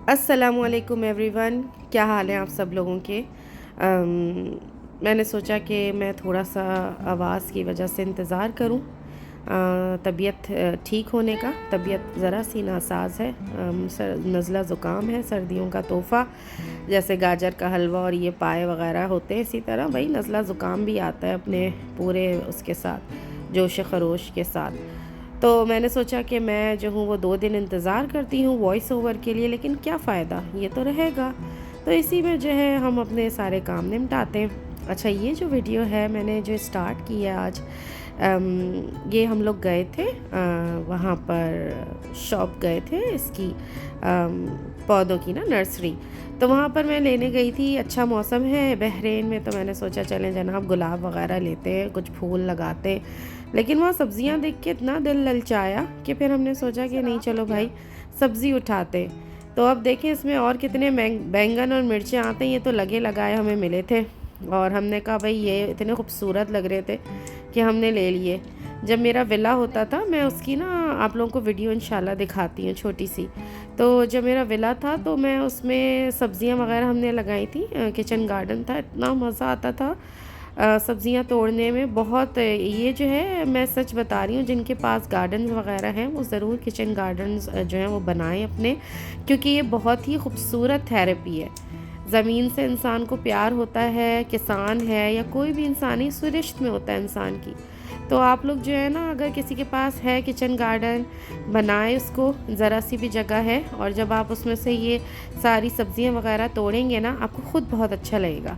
अस्सलामुअलैकुम एवरीवन, क्या हाल है आप सब लोगों के। मैंने सोचा कि मैं थोड़ा सा आवाज़ की वजह से इंतज़ार करूं तबीयत ठीक होने का। तबीयत ज़रा सी नासाज है, नज़ला ज़ुकाम है, सर्दियों का तोहफ़ा। जैसे गाजर का हलवा और ये पाए वगैरह होते हैं, इसी तरह वही नज़ला ज़ुकाम भी आता है अपने पूरे उसके साथ, जोश खरोश के साथ। तो मैंने सोचा कि मैं जो हूँ वो 2 दिन इंतज़ार करती हूँ वॉइस ओवर के लिए, लेकिन क्या फ़ायदा, ये तो रहेगा। तो इसी में जो है हम अपने सारे काम निपटाते हैं। अच्छा, ये जो वीडियो है मैंने जो स्टार्ट की है आज, ये हम लोग गए थे वहाँ पर शॉप गए थे इसकी, पौधों की ना नर्सरी। तो वहाँ पर मैं लेने गई थी। अच्छा मौसम है बहरीन में, तो मैंने सोचा चलें जनाब गुलाब वगैरह लेते हैं, कुछ फूल लगाते। लेकिन वहाँ सब्जियाँ देख के इतना दिल ललचाया कि फिर हमने सोचा कि नहीं चलो भाई सब्ज़ी उठाते। तो अब देखें इसमें और कितने बैंगन और मिर्चें आते हैं, ये तो लगे लगाए हमें मिले थे। और हमने कहा भाई ये इतने खूबसूरत लग रहे थे कि हमने ले लिए। जब मेरा विला होता था, मैं उसकी ना आप लोगों को वीडियो इंशाल्लाह दिखाती हूँ छोटी सी। तो जब मेरा विला था तो मैं उसमें सब्जियां वगैरह हमने लगाई थी, किचन गार्डन था, इतना मज़ा आता था सब्जियां तोड़ने में। बहुत ये जो है मैं सच बता रही हूँ, जिनके पास गार्डन वगैरह हैं वो ज़रूर किचन गार्डन्स जो हैं वो बनाएं अपने, क्योंकि ये बहुत ही खूबसूरत थेरेपी है। ज़मीन से इंसान को प्यार होता है, किसान है या कोई भी इंसान, ही सुरिश्त में होता है इंसान की। तो आप लोग जो है ना, अगर किसी के पास है किचन गार्डन, बनाए उसको, ज़रा सी भी जगह है, और जब आप उसमें से ये सारी सब्जियां वगैरह तोड़ेंगे ना, आपको ख़ुद बहुत अच्छा लगेगा।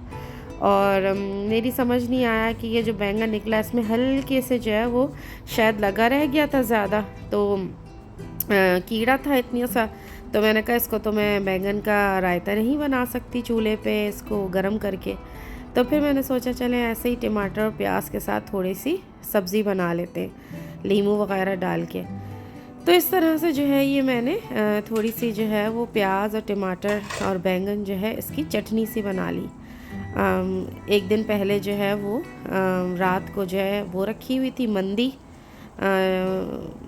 और मेरी समझ नहीं आया कि ये जो बैंगन निकला इसमें हल्के से जो है वो शायद लगा रह गया था ज़्यादा, तो कीड़ा था इतनी सा। तो मैंने कहा इसको तो मैं बैंगन का रायता नहीं बना सकती चूल्हे पे इसको गर्म करके। तो फिर मैंने सोचा चलें ऐसे ही टमाटर और प्याज के साथ थोड़ी सी सब्ज़ी बना लेते हैं, लीमू वगैरह डाल के। तो इस तरह से जो है ये मैंने थोड़ी सी जो है वो प्याज और टमाटर और बैंगन जो है इसकी चटनी सी बना ली। एक दिन पहले जो है वो रात को जो है वो रखी हुई थी मंदी,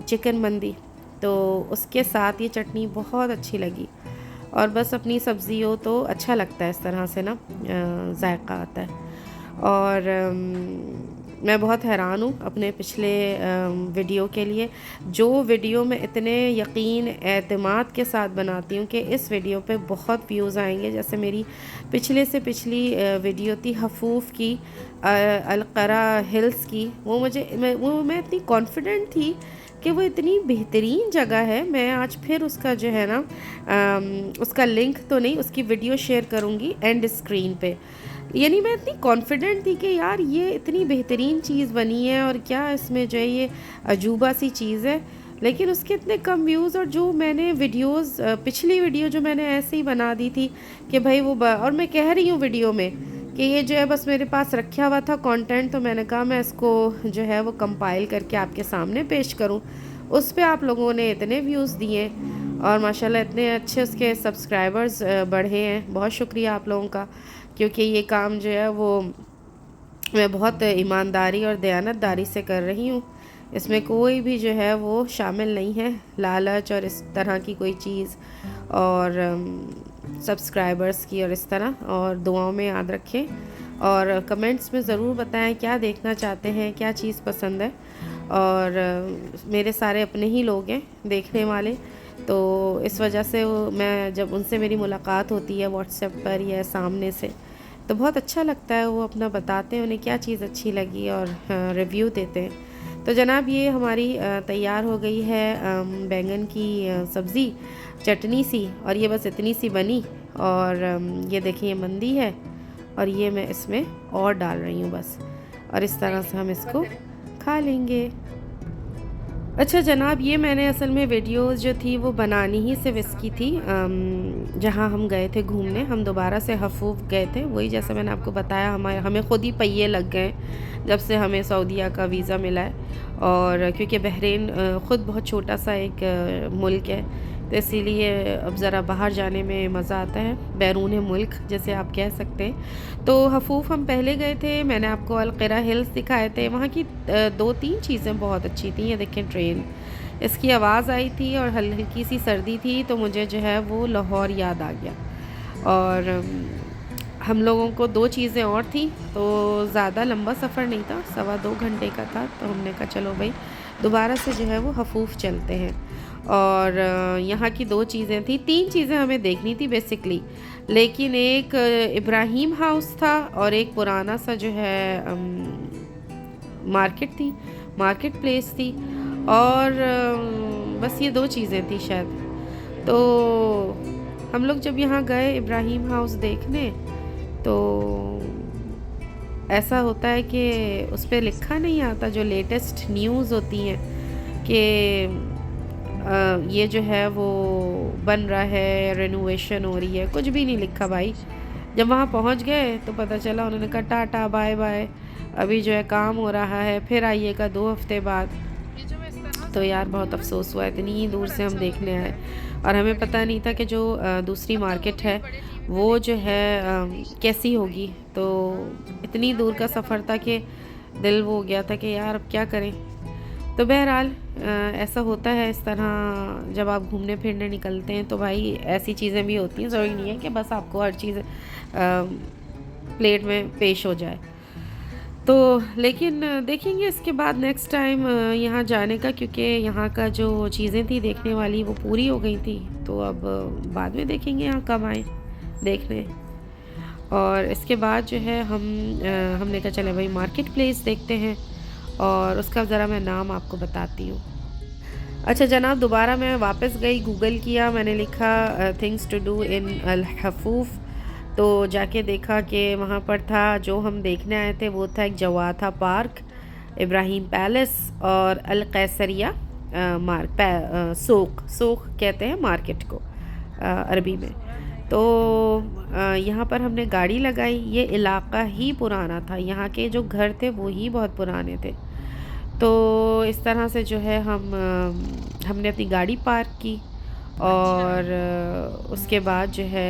चिकन मंदी। तो उसके साथ ये चटनी बहुत अच्छी लगी। और बस अपनी सब्ज़ी हो तो अच्छा लगता है, इस तरह से ना जायका आता है। और मैं बहुत हैरान हूँ अपने पिछले वीडियो के लिए, जो वीडियो मैं इतने यकीन एतमाद के साथ बनाती हूँ कि इस वीडियो पे बहुत व्यूज़ आएंगे। जैसे मेरी पिछले से पिछली वीडियो थी हफूफ़ की, अलक़रा हिल्स की, वो मैं इतनी कॉन्फिडेंट थी कि वो इतनी बेहतरीन जगह है। मैं आज फिर उसका जो है ना उसका लिंक तो नहीं, उसकी वीडियो शेयर करूँगी एंड स्क्रीन पे। यानी मैं इतनी कॉन्फिडेंट थी कि यार ये इतनी बेहतरीन चीज़ बनी है और क्या इसमें जो है ये अजूबा सी चीज़ है, लेकिन उसके इतने कम व्यूज़। और जो मैंने वीडियोस पिछली वीडियो जो मैंने ऐसे ही बना दी थी कि भाई और मैं कह रही हूँ वीडियो में कि ये जो है बस मेरे पास रखा हुआ था कंटेंट, तो मैंने कहा मैं इसको जो है वो कंपाइल करके आपके सामने पेश करूँ। उस पर आप लोगों ने इतने व्यूज़ दिए और माशाल्लाह इतने अच्छे उसके सब्सक्राइबर्स बढ़े हैं। बहुत शुक्रिया आप लोगों का, क्योंकि ये काम जो है वो मैं बहुत ईमानदारी और दयानतदारी से कर रही हूँ। इसमें कोई भी जो है वो शामिल नहीं है, लालच और इस तरह की कोई चीज़, और सब्सक्राइबर्स की और इस तरह। और दुआओं में याद रखें और कमेंट्स में ज़रूर बताएं क्या देखना चाहते हैं, क्या चीज़ पसंद है। और मेरे सारे अपने ही लोग हैं देखने वाले, तो इस वजह से मैं जब उनसे मेरी मुलाकात होती है व्हाट्सएप पर या सामने से, तो बहुत अच्छा लगता है। वो अपना बताते हैं उन्हें क्या चीज़ अच्छी लगी और रिव्यू देते हैं। तो जनाब ये हमारी तैयार हो गई है बैंगन की सब्ज़ी चटनी सी, और ये बस इतनी सी बनी। और ये देखिए मंदी है और ये मैं इसमें और डाल रही हूँ बस, और इस तरह से हम इसको खा लेंगे। अच्छा जनाब, ये मैंने असल में वीडियोस जो थी वो बनानी ही सिर्फ इसकी थी। जहाँ हम गए थे घूमने, हम दोबारा से हफूफ गए थे, वही जैसे मैंने आपको बताया हमें ख़ुद ही पहिए लग गए जब से हमें सऊदीया का वीज़ा मिला है। और क्योंकि बहरीन ख़ुद बहुत छोटा सा एक मुल्क है, तो इसीलिए अब ज़रा बाहर जाने में मज़ा आता है, बैरून मुल्क जैसे आप कह सकते हैं। तो हफूफ हम पहले गए थे, मैंने आपको अलक़रा हिल्स दिखाए थे। वहाँ की 2-3 चीज़ें बहुत अच्छी थी। ये देखें ट्रेन, इसकी आवाज़ आई थी और हल्की सी सर्दी थी, तो मुझे जो है वो लाहौर याद आ गया। और हम लोगों को 2 चीज़ें और थी, तो ज़्यादा लंबा सफ़र नहीं था, सवा 2 घंटे का था, तो हमने कहा चलो भई दोबारा से जो है वो हफूफ चलते हैं। और यहाँ की 2 चीज़ें थी, 3 चीज़ें हमें देखनी थी बेसिकली, लेकिन एक इब्राहिम हाउस था और एक पुराना सा जो है मार्केट थी, मार्केट प्लेस थी, और बस ये 2 चीज़ें थी शायद। तो हम लोग जब यहाँ गए इब्राहिम हाउस देखने, तो ऐसा होता है कि उस पे लिखा नहीं आता, जो लेटेस्ट न्यूज़ होती हैं कि ये जो है वो बन रहा है, रेनोवेशन हो रही है, कुछ भी नहीं लिखा भाई। जब वहाँ पहुँच गए तो पता चला, उन्होंने कहा टाटा बाय बाय, अभी जो है काम हो रहा है, फिर आइएगा 2 हफ्ते बाद। तो यार बहुत अफसोस हुआ, इतनी दूर से हम देखने आए और हमें पता नहीं था कि जो दूसरी मार्केट है वो जो है कैसी होगी। तो इतनी दूर का सफ़र था कि दिल वो हो गया था कि यार अब क्या करें। तो बहरहाल ऐसा होता है, इस तरह जब आप घूमने फिरने निकलते हैं तो भाई ऐसी चीज़ें भी होती हैं, ज़रूरी नहीं है कि बस आपको हर चीज़ प्लेट में पेश हो जाए। तो लेकिन देखेंगे इसके बाद नेक्स्ट टाइम यहाँ जाने का, क्योंकि यहाँ का जो चीज़ें थी देखने वाली वो पूरी हो गई थी, तो अब बाद में देखेंगे यहाँ कब आएँ देखने। और इसके बाद जो है हमने कहा चले भाई मार्केट प्लेस देखते हैं, और उसका ज़रा मैं नाम आपको बताती हूँ। अच्छा जनाब, दोबारा मैं वापस गई, गूगल किया, मैंने लिखा थिंग्स टू डू इन अल हफूफ, तो जाके देखा कि वहाँ पर था, जो हम देखने आए थे वो था एक जवाथा पार्क, इब्राहिम पैलेस और अल कैसरिया सोक सोक कहते हैं मार्केट को अरबी में। तो यहाँ पर हमने गाड़ी लगाई, ये इलाका ही पुराना था, यहाँ के जो घर थे वो ही बहुत पुराने थे। तो इस तरह से जो है हमने अपनी गाड़ी पार्क की, और उसके बाद जो है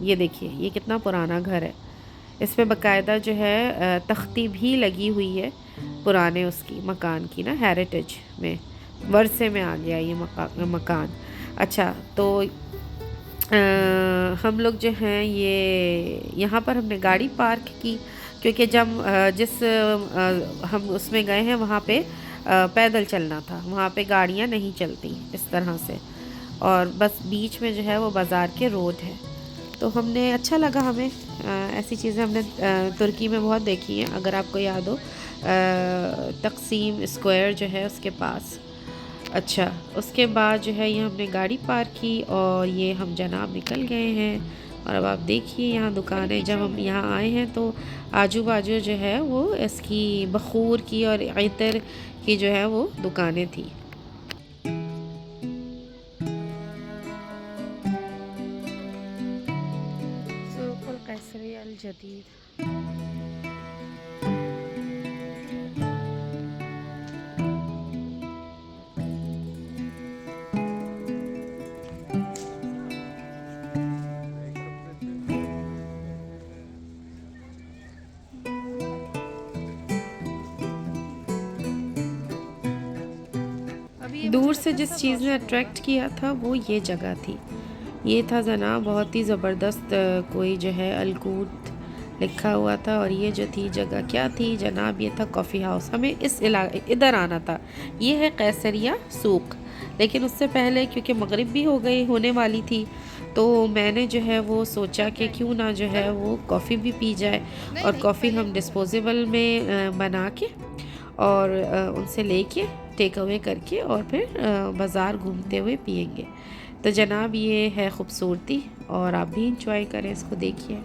ये देखिए ये कितना पुराना घर है, इस पे बाकायदा जो है तख्ती भी लगी हुई है पुराने उसकी मकान की ना, हेरिटेज में वर्षे में आ गया ये मकान। अच्छा तो हम लोग जो हैं ये यहाँ पर हमने गाड़ी पार्क की, क्योंकि जब हम उसमें गए हैं वहाँ पे पैदल चलना था, वहाँ पे गाड़ियाँ नहीं चलती इस तरह से, और बस बीच में जो है वो बाज़ार के रोड है। तो हमने अच्छा लगा हमें, ऐसी चीज़ें हमने तुर्की में बहुत देखी हैं, अगर आपको याद हो तकसीम स्क्वायर जो है उसके पास। अच्छा उसके बाद जो है ये हमने गाड़ी पार्क की और ये हम जनाब निकल गए हैं। और अब आप देखिए यहाँ दुकानें, जब हम यहाँ आए हैं तो आजू बाजू जो है वो इसकी बखूर की और इतर की जो है वो दुकानें थी। सूकुल कैसरी अल जदीद। दूर से जिस चीज़ ने अट्रैक्ट किया था वो ये जगह थी, ये था जनाब बहुत ही ज़बरदस्त, कोई जो है अलकूत लिखा हुआ था, और ये जो थी जगह क्या थी जनाब, ये था कॉफ़ी हाउस। हमें इधर आना था, ये है कैसरिया सूक, लेकिन उससे पहले क्योंकि मगरिब भी हो गई होने वाली थी, तो मैंने जो है वो सोचा कि क्यों ना जो है वो कॉफ़ी भी पी जाए, और कॉफ़ी हम डिस्पोजेबल में बना के और उनसे लेके टेक अवे करके और फिर बाज़ार घूमते हुए पियेंगे। तो जनाब ये है ख़ूबसूरती, और आप भी इंजॉय करें, इसको देखिए।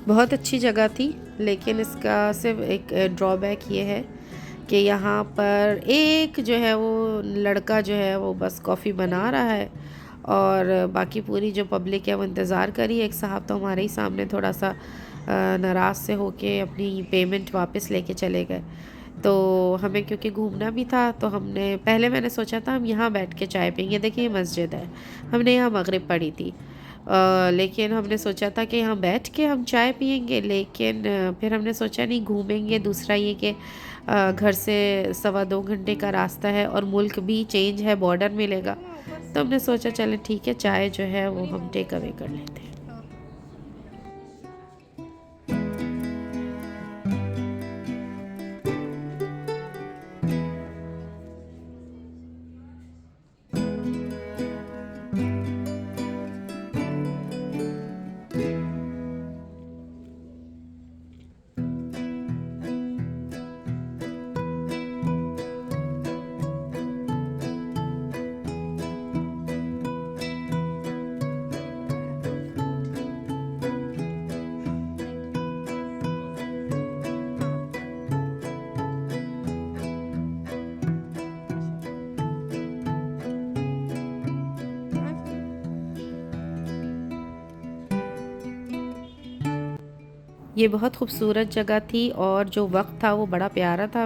बहुत अच्छी जगह थी, लेकिन इसका सिर्फ एक ड्रॉबैक ये है कि यहाँ पर एक जो है वो लड़का जो है वो बस कॉफ़ी बना रहा है, और बाकी पूरी जो पब्लिक है वो इंतज़ार करी। एक साहब तो हमारे ही सामने थोड़ा सा नाराज़ से होके अपनी पेमेंट वापस लेके चले गए। तो हमें क्योंकि घूमना भी था, तो हमने पहले मैंने सोचा था हम यहाँ बैठ के चाय पिएंगे। देखिए ये मस्जिद है, हमने यहाँ मगरिब पढ़ी थी, लेकिन हमने सोचा था कि यहाँ बैठ के हम चाय पिएंगे, लेकिन फिर हमने सोचा नहीं, घूमेंगे। दूसरा ये कि घर से 1.25 घंटे का रास्ता है और मुल्क भी चेंज है, बॉर्डर मिलेगा। तो हमने सोचा चले ठीक है, चाय जो है वो हम टेक अवे कर लेते हैं। ये बहुत खूबसूरत जगह थी, और जो वक्त था वो बड़ा प्यारा था।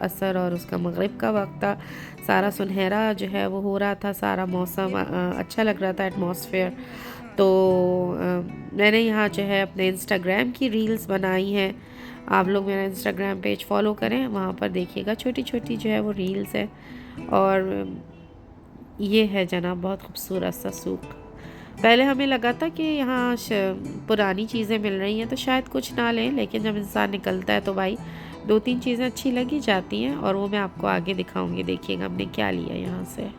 असर और उसका मगरिब का वक्त था, सारा सुनहरा जो है वो हो रहा था, सारा मौसम अच्छा लग रहा था, एटमॉस्फेयर। तो मैंने यहाँ जो है अपने इंस्टाग्राम की रील्स बनाई हैं। आप लोग मेरा इंस्टाग्राम पेज फॉलो करें, वहाँ पर देखिएगा छोटी छोटी जो है वो रील्स है। और ये है जनाब बहुत खूबसूरत सा सूक। पहले हमें लगा था कि यहाँ पुरानी चीज़ें मिल रही हैं तो शायद कुछ ना लें, लेकिन जब इंसान निकलता है तो भाई 2-3 चीज़ें अच्छी लगी जाती हैं, और वो मैं आपको आगे दिखाऊंगी। देखिएगा हमने क्या लिया यहाँ से।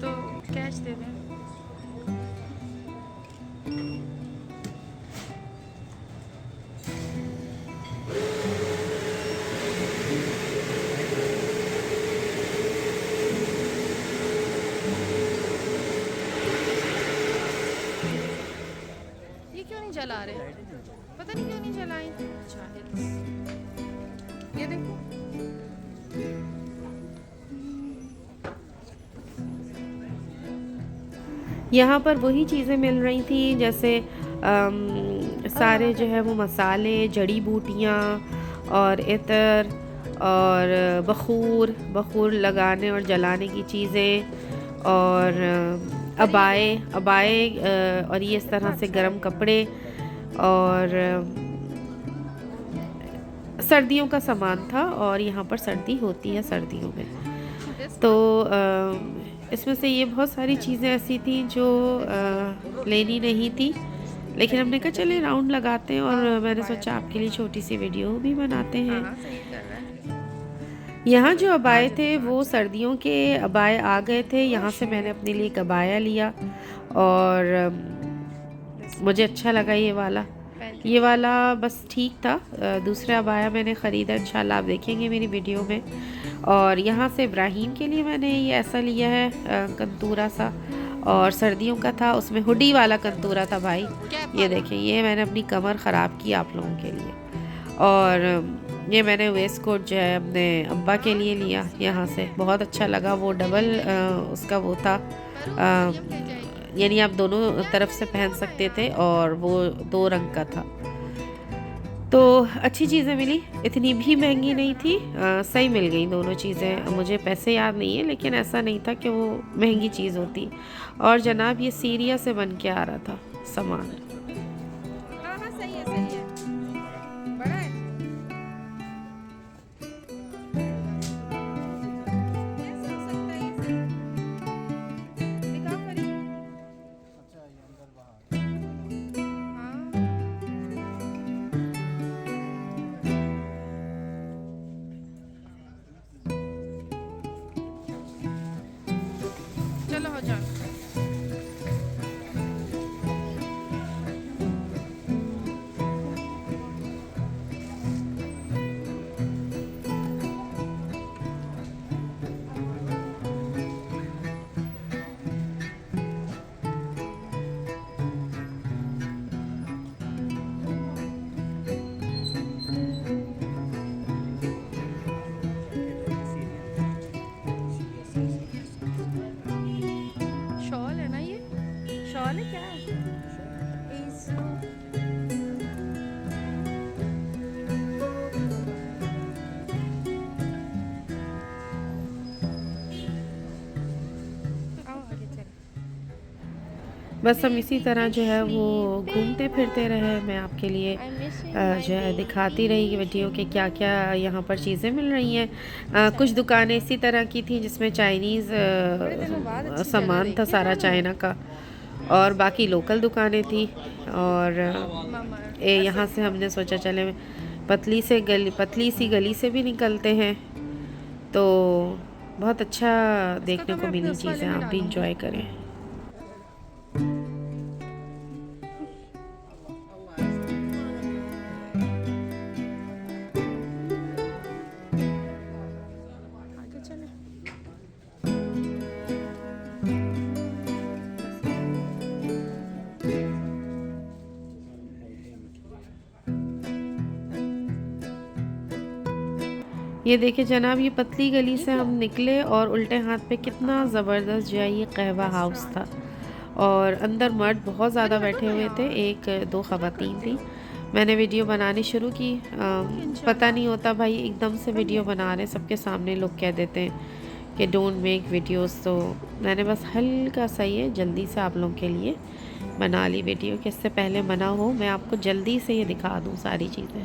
तो कैश दे दें। ये क्यों नहीं जला रहे? पता नहीं क्यों नहीं जलाई। अच्छा ये देखो। यहाँ पर वही चीज़ें मिल रही थी, जैसे सारे जो है वो मसाले, जड़ी बूटियाँ और इत्र और बखूर लगाने और जलाने की चीज़ें, और अबाए अबाए और ये इस तरह से गर्म कपड़े, और सर्दियों का सामान था, और यहाँ पर सर्दी होती है सर्दियों में। तो इसमें से ये बहुत सारी चीज़ें ऐसी थी जो लेनी नहीं थी, लेकिन हमने कहा चले राउंड लगाते हैं, और मैंने सोचा आपके लिए छोटी सी वीडियो भी बनाते हैं। यहाँ जो अबाए थे वो सर्दियों के अबाए आ गए थे। यहाँ से मैंने अपने लिए एक अबाया लिया, और मुझे अच्छा लगा ये वाला बस ठीक था। दूसरा अबाया मैंने ख़रीदा, इंशाल्लाह आप देखेंगे मेरी वीडियो में। और यहाँ से इब्राहिम के लिए मैंने ये ऐसा लिया है कंतूरा सा, और सर्दियों का था, उसमें हुडी वाला कंतूरा था भाई। ये देखें, ये मैंने अपनी कमर ख़राब की आप लोगों के लिए। और ये मैंने वेस्ट कोट जो है अपने अब्बा के लिए लिया यहाँ से, बहुत अच्छा लगा। वो डबल उसका वो था, यानी आप दोनों तरफ से पहन सकते थे, और वो 2 रंग का था। तो अच्छी चीज़ें मिली, इतनी भी महंगी नहीं थी, सही मिल गई दोनों चीज़ें। मुझे पैसे याद नहीं है, लेकिन ऐसा नहीं था कि वो महंगी चीज़ होती। और जनाब ये सीरिया से बन के आ रहा था सामान। हाँ हाँ सही है सही है, बड़ा है। कैसे हो सकता है ये सब? दिखाओ करीब। हाँ चलो हो जाओ। शॉल है ना, ये शॉल है क्या है? इस आओ आगे चल। बस हम इसी तरह जो है वो घूमते फिरते रहे। मैं आपके लिए जो है दिखाती रही वीडियो के क्या क्या यहाँ पर चीज़ें मिल रही हैं। कुछ दुकानें इसी तरह की थी जिसमें चाइनीज़ सामान था सारा चाइना का, और बाकी लोकल दुकानें थी। और यहाँ से हमने सोचा चले पतली सी गली से भी निकलते हैं, तो बहुत अच्छा देखने को मिली चीज़ें, आप भी इंजॉय करें। आगे चले। ये देखिए जनाब, ये पतली गली से हम निकले, और उल्टे हाथ पे कितना ज़बरदस्त जो है ये कहवा हाउस था, और अंदर मर्द बहुत ज़्यादा बैठे हुए थे, 1-2 ख़वातीन थी। मैंने वीडियो बनानी शुरू की, पता नहीं होता भाई, एकदम से वीडियो बना रहे सबके सामने, लोग कह देते हैं कि डोंट मेक वीडियोस। तो मैंने बस हल्का सा ये जल्दी से आप लोगों के लिए बना ली वीडियो, कि इससे पहले मना हो मैं आपको जल्दी से ये दिखा दूँ सारी चीज़ें।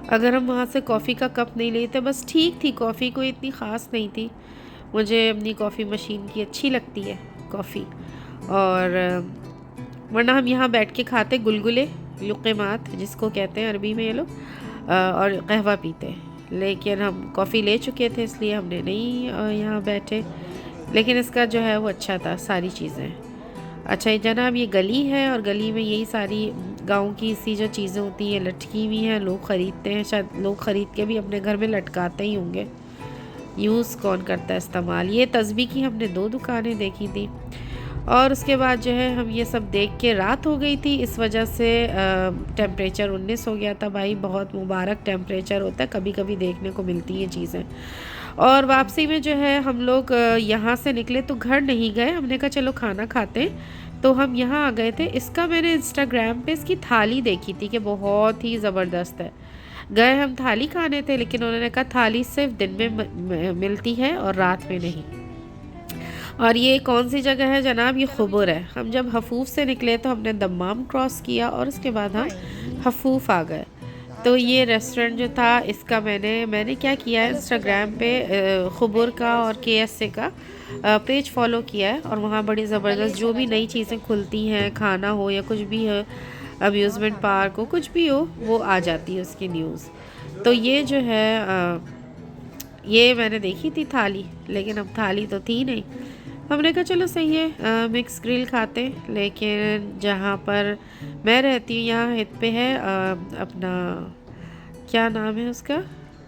अगर हम वहाँ से कॉफ़ी का कप नहीं लेते, बस ठीक थी कॉफ़ी, कोई इतनी ख़ास नहीं थी। मुझे अपनी कॉफ़ी मशीन की अच्छी लगती है कॉफ़ी, और वरना हम यहाँ बैठ के खाते गुलगुले, लुक़मात जिसको कहते हैं अरबी में ये लोग, और कहवा पीते। लेकिन हम कॉफ़ी ले चुके थे, इसलिए हमने नहीं यहाँ बैठे। लेकिन इसका जो है वो अच्छा था, सारी चीज़ें। अच्छा ये जनाब, ये गली है, और गली में यही सारी गांव की सी जो चीज़ें होती हैं लटकी हुई हैं, लोग ख़रीदते हैं। शायद लोग ख़रीद के भी अपने घर में लटकाते ही होंगे, यूज़ कौन करता है इस्तेमाल। ये तस्बीह की हमने 2 दुकानें देखी थी, और उसके बाद जो है हम ये सब देख के रात हो गई थी, इस वजह से टेम्परेचर 19 हो गया था भाई। बहुत मुबारक टेम्परेचर होता है, कभी कभी देखने को मिलती हैं चीज़ें। और वापसी में जो है हम लोग यहाँ से निकले तो घर नहीं गए, हमने कहा चलो खाना खाते हैं, तो हम यहाँ आ गए थे। इसका मैंने इंस्टाग्राम पे इसकी थाली देखी थी कि बहुत ही ज़बरदस्त है। गए हम थाली खाने थे, लेकिन उन्होंने कहा थाली सिर्फ दिन में मिलती है और रात में नहीं। और ये कौन सी जगह है जनाब? ये खुबर है। हम जब हफूफ से निकले तो हमने दम्माम क्रॉस किया और उसके बाद हम हफूफ आ गए। तो ये रेस्टोरेंट जो था इसका मैंने क्या किया है, इंस्टाग्राम पे खुबर का और KSA का पेज फॉलो किया है, और वहाँ बड़ी ज़बरदस्त जो भी नई चीज़ें खुलती हैं, खाना हो या कुछ भी हो, अम्यूज़मेंट पार्क हो, कुछ भी हो, वो आ जाती है उसकी न्यूज़। तो ये जो है ये मैंने देखी थी थाली, लेकिन अब थाली तो थी नहीं। हमने कहा चलो सही है, मिक्स ग्रिल खाते हैं। लेकिन जहाँ पर मैं रहती हूँ यहाँ हित पे है अपना क्या नाम है उसका,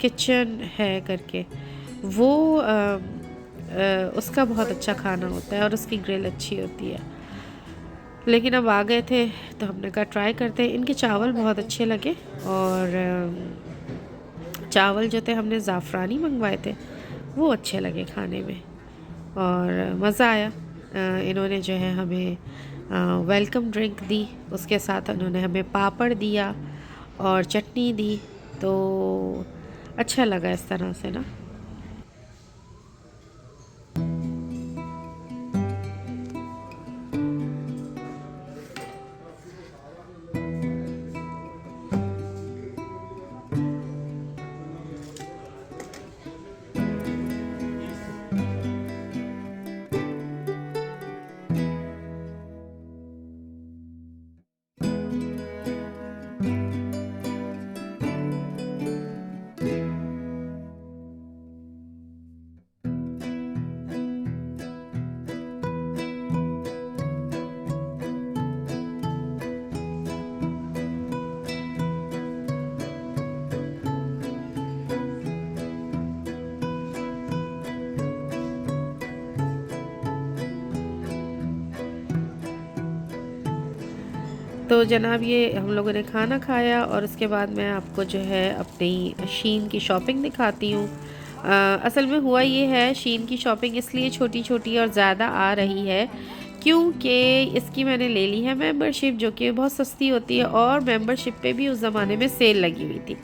किचन है करके, वो उसका बहुत अच्छा खाना होता है और उसकी ग्रिल अच्छी होती है। लेकिन अब आ गए थे तो हमने कहा ट्राई करते हैं। इनके चावल बहुत अच्छे लगे, और चावल जो थे हमने ज़ाफ़रानी मंगवाए थे, वो अच्छे लगे खाने में और मज़ा आया। इन्होंने जो है हमें वेलकम ड्रिंक दी, उसके साथ उन्होंने हमें पापड़ दिया और चटनी दी, तो अच्छा लगा इस तरह से ना। तो जनाब ये हम लोगों ने खाना खाया और उसके बाद मैं आपको जो है अपनी शीन की शॉपिंग दिखाती हूँ। असल में हुआ ये है, शीन की शॉपिंग इसलिए छोटी छोटी और ज़्यादा आ रही है क्योंकि इसकी मैंने ले ली है मेंबरशिप, जो कि बहुत सस्ती होती है, और मेंबरशिप पे भी उस ज़माने में सेल लगी हुई थी,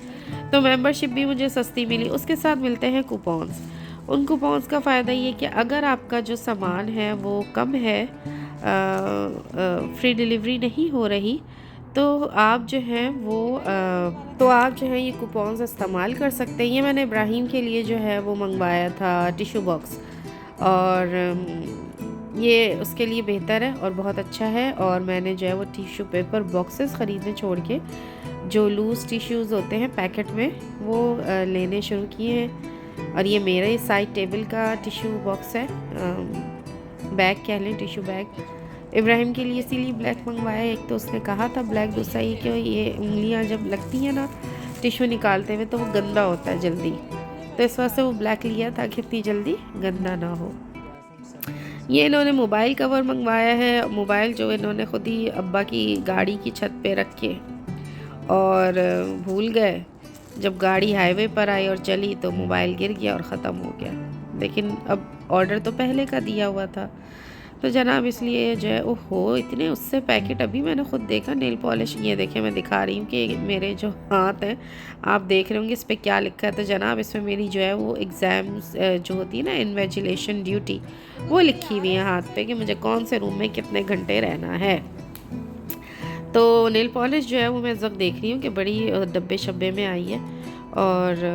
तो मेंबरशिप भी मुझे सस्ती मिली। उसके साथ मिलते हैं कूपन्स। उन कूपन्स का फ़ायदा ये कि अगर आपका जो सामान है वो कम है, फ्री डिलीवरी नहीं हो रही, तो आप जो हैं वो ये कूपन्स इस्तेमाल कर सकते हैं। ये मैंने इब्राहिम के लिए जो है वो मंगवाया था टिशू बॉक्स, और ये उसके लिए बेहतर है और बहुत अच्छा है। और मैंने जो है वो टिशू पेपर बॉक्सेस ख़रीदने छोड़ के जो लूज़ टिश्यूज़ होते हैं पैकेट में, वो लेने शुरू किए हैं। और ये मेरे साइड टेबल का टिशू बॉक्स है, बैग कह लें, टिशू बैग। इब्राहिम के लिए इसीलिए ब्लैक मंगवाया। एक तो उसने कहा था ब्लैक, दूसरा ये कि ये उंगलियां जब लगती हैं ना टिशू निकालते हुए तो वो गंदा होता है जल्दी, तो इस वजह से वो ब्लैक लिया ताकि इतनी जल्दी गंदा ना हो। ये इन्होंने मोबाइल कवर मंगवाया है। मोबाइल जो इन्होंने ख़ुद ही अब्बा की गाड़ी की छत पे रख के और भूल गए, जब गाड़ी हाईवे पर आई और चली तो मोबाइल गिर गया और ख़त्म हो गया। लेकिन अब ऑर्डर तो पहले का दिया हुआ था, तो जनाब इसलिए जो है ओहो इतने उससे पैकेट। अभी मैंने ख़ुद देखा नेल पॉलिश, ये देखें मैं दिखा रही हूँ कि मेरे जो हाथ हैं, आप देख रहे होंगे इस पर क्या लिखा है। तो जनाब इसमें मेरी जो है वो एग्ज़ाम्स जो होती है ना, इन्वेजिलेशन ड्यूटी, वो लिखी हुई है हाथ पे कि मुझे कौन से रूम में कितने घंटे रहना है। तो नेल पॉलिश जो है वो मैं जब देख रही हूँ कि बड़ी डब्बे शब्बे में आई है और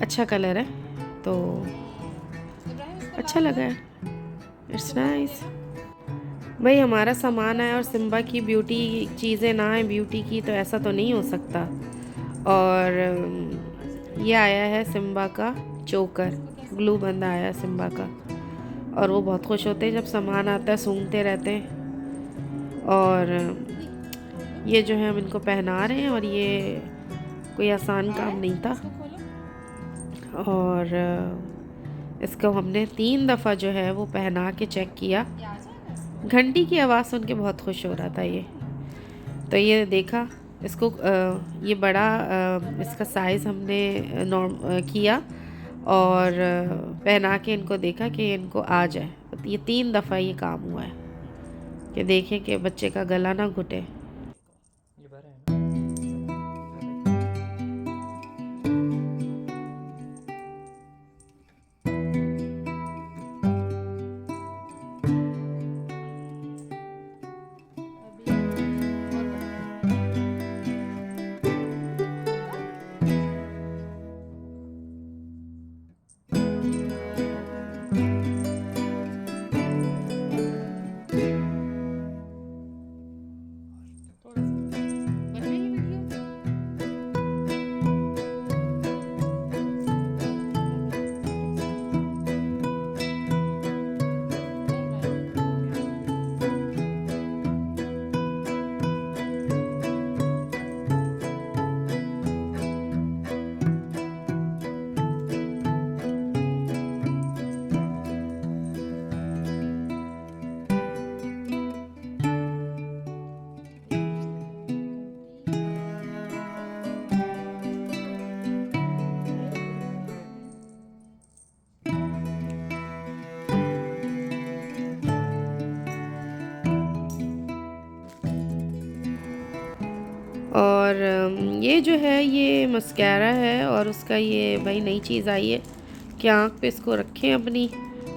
अच्छा कलर है, तो अच्छा लगा है। It's nice. भाई हमारा सामान आया और सिम्बा की ब्यूटी चीज़ें ना आए ब्यूटी की, तो ऐसा तो नहीं हो सकता। और ये आया है सिम्बा का चोकर, ग्लू बंद आया है सिम्बा का, और वो बहुत खुश होते हैं जब सामान आता है, सूंघते रहते हैं। और ये जो है हम इनको पहना रहे हैं, और ये कोई आसान काम नहीं था। और इसको हमने 3 दफ़ा जो है वो पहना के चेक किया। घंटी की आवाज़ सुन के बहुत खुश हो रहा था ये। तो ये देखा इसको, ये बड़ा इसका साइज़ हमने किया, और पहना के इनको देखा कि इनको आ जाए। ये 3 दफ़ा ये काम हुआ है कि देखें कि बच्चे का गला ना घुटे। ये भरा है ना। और ये जो है ये मस्कारा है और उसका ये भाई नई चीज़ आई है कि आँख पे इसको रखें, अपनी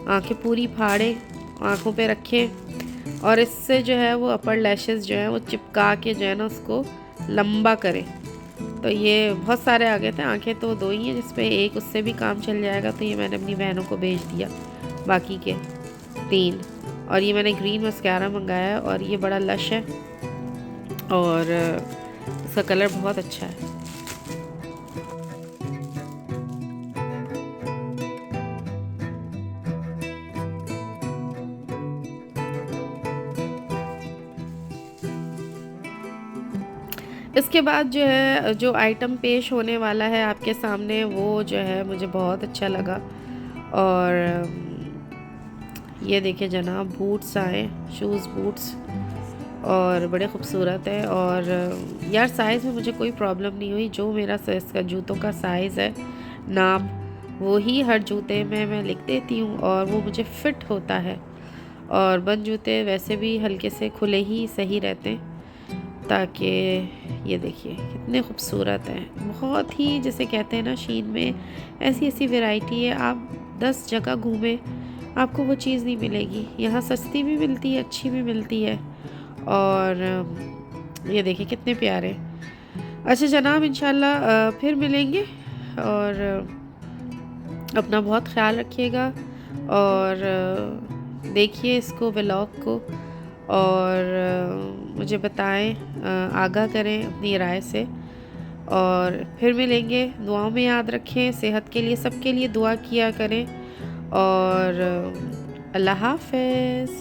आंखें पूरी फाड़ें, आँखों पे रखें और इससे जो है वो अपर लैशेस जो है वो चिपका के जो है ना उसको लंबा करें। तो ये बहुत सारे आ गए थे, आंखें तो 2 ही हैं जिस पे एक उससे भी काम चल जाएगा, तो ये मैंने अपनी बहनों को भेज दिया बाकी के 3। और ये मैंने ग्रीन मस्कारा मंगाया है और ये बड़ा लश है और इसका कलर बहुत अच्छा है। इसके बाद जो है जो आइटम पेश होने वाला है आपके सामने वो जो है मुझे बहुत अच्छा लगा। और ये देखिए जनाब, बूट्स आए, शूज़ बूट्स, और बड़े ख़ूबसूरत है। और यार साइज़ में मुझे कोई प्रॉब्लम नहीं हुई, जो मेरा इसका जूतों का साइज़ है, नाप, वो ही हर जूते में मैं लिख देती हूँ और वो मुझे फ़िट होता है। और बंद जूते वैसे भी हल्के से खुले ही सही रहते हैं, ताकि ये देखिए कितने खूबसूरत हैं, बहुत ही जैसे कहते हैं ना शीन में ऐसी ऐसी वैरायटी है, आप 10 जगह घूमें आपको वो चीज़ नहीं मिलेगी। यहाँ सस्ती भी मिलती है, अच्छी भी मिलती है। और ये देखिए कितने प्यारे। अच्छा जनाब, इंशाल्लाह फिर मिलेंगे और अपना बहुत ख्याल रखिएगा और देखिए इसको व्लॉग को और मुझे बताएं, आगाह करें अपनी राय से। और फिर मिलेंगे, दुआओं में याद रखें, सेहत के लिए सबके लिए दुआ किया करें और अल्लाह हाफ़िज़।